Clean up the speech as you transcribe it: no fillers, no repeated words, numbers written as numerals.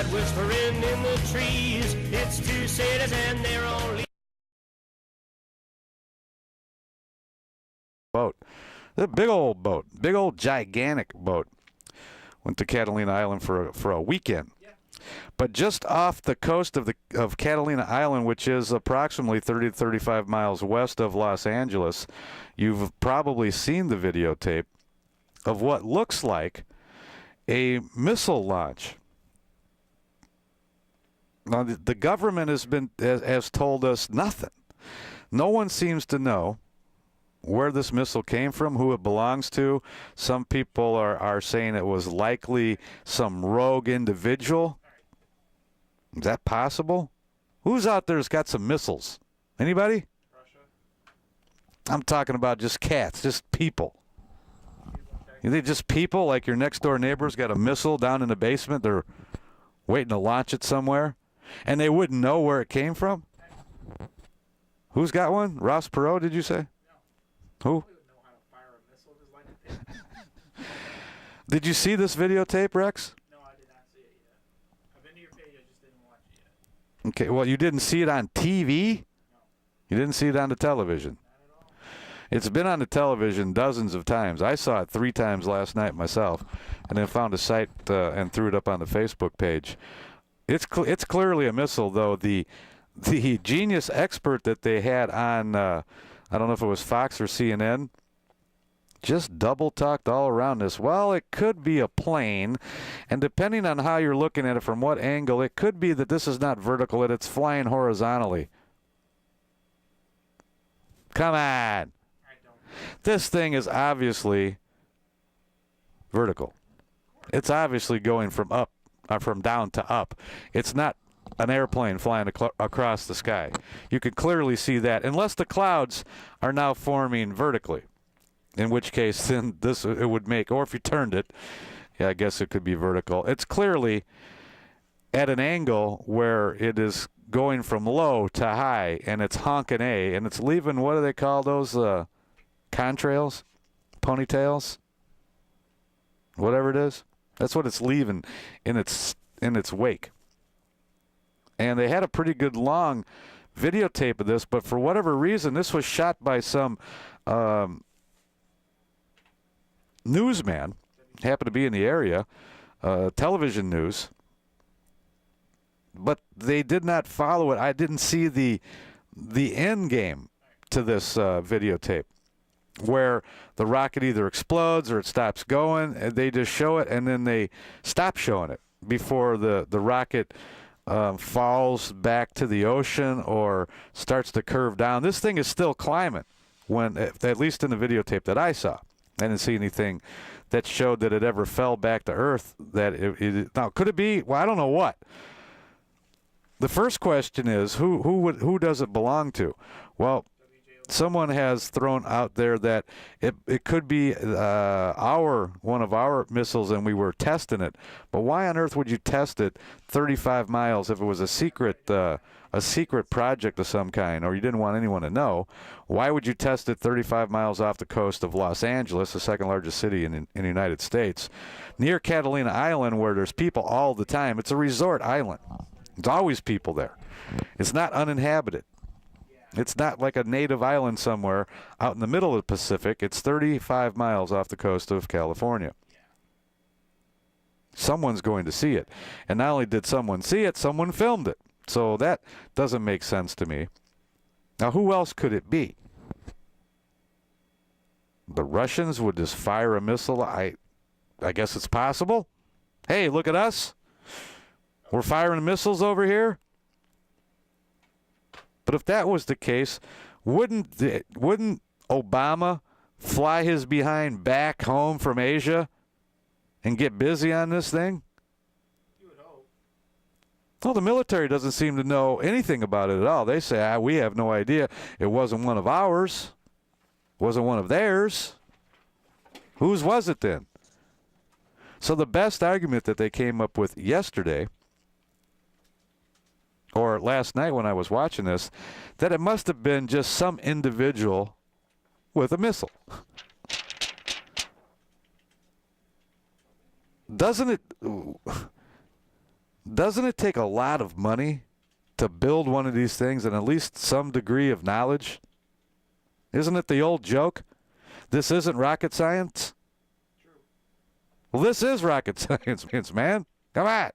night whispering in the trees. It's two cities and they're only boat. The big old boat, big old gigantic boat. Went to Catalina Island for a weekend. But just off the coast of Catalina Island, which is approximately 30 to 35 miles west of Los Angeles, you've probably seen the videotape of what looks like a missile launch. Now, the government has told us nothing. No one seems to know where this missile came from, who it belongs to. Some people are saying it was likely some rogue individual. Is that possible? Who's out there has got some missiles? Anybody? Russia. I'm talking about just cats, just people. You think just people, like your next door neighbor's got a missile down in the basement, they're waiting to launch it somewhere, and they wouldn't know where it came from? Who's got one? Ross Perot, did you say? Who? I don't even know how to fire a missile, just like a thing. Did you see this videotape, Rex? No, I did not see it yet. I've been to your page, I just didn't watch it yet. Okay, well, you didn't see it on TV? No. You didn't see it on the television? Not at all. It's been on the television dozens of times. I saw it 3 times last night myself, and then found a site and threw it up on the Facebook page. It's clearly a missile, though. The genius expert that they had on, I don't know if it was Fox or CNN, just double talked all around this. Well, it could be a plane, and depending on how you're looking at it, from what angle, it could be that this is not vertical, that it's flying horizontally. Come on. I don't. This thing is obviously vertical. It's obviously going from down to up. It's not an airplane flying across the sky. You can clearly see that, unless the clouds are now forming vertically, in which case then it would make, or if you turned it, yeah, I guess it could be vertical. It's clearly at an angle where it is going from low to high, and it's honking A, and it's leaving, what do they call those, contrails? Ponytails? Whatever it is. That's what it's leaving in its wake. And they had a pretty good long videotape of this, but for whatever reason, this was shot by some newsman, happened to be in the area, television news, but they did not follow it. I didn't see the end game to this videotape, where the rocket either explodes or it stops going, and they just show it, and then they stop showing it before the rocket falls back to the ocean or starts to curve down. This thing is still climbing, at least in the videotape that I saw. I didn't see anything that showed that it ever fell back to Earth. Now, could it be? Well, I don't know what. The first question is, who does it belong to? Well, someone has thrown out there that it could be one of our missiles, and we were testing it. But why on earth would you test it 35 miles if it was a secret project of some kind, or you didn't want anyone to know? Why would you test it 35 miles off the coast of Los Angeles, the second largest city in the United States, near Catalina Island, where there's people all the time? It's a resort island. There's always people there. It's not uninhabited. It's not like a native island somewhere out in the middle of the Pacific. It's 35 miles off the coast of California. Someone's going to see it. And not only did someone see it, someone filmed it. So that doesn't make sense to me. Now, who else could it be? The Russians would just fire a missile. I guess it's possible. Hey, look at us. We're firing missiles over here. But if that was the case, wouldn't Obama fly his behind back home from Asia and get busy on this thing? You would hope. Well, the military doesn't seem to know anything about it at all. They say, we have no idea. It wasn't one of ours. It wasn't one of theirs. Whose was it then? So the best argument that they came up with yesterday, or last night when I was watching this, that it must have been just some individual with a missile. Doesn't doesn't it take a lot of money to build one of these things and at least some degree of knowledge? Isn't it the old joke? This isn't rocket science? True. Well, this is rocket science, man. Come on.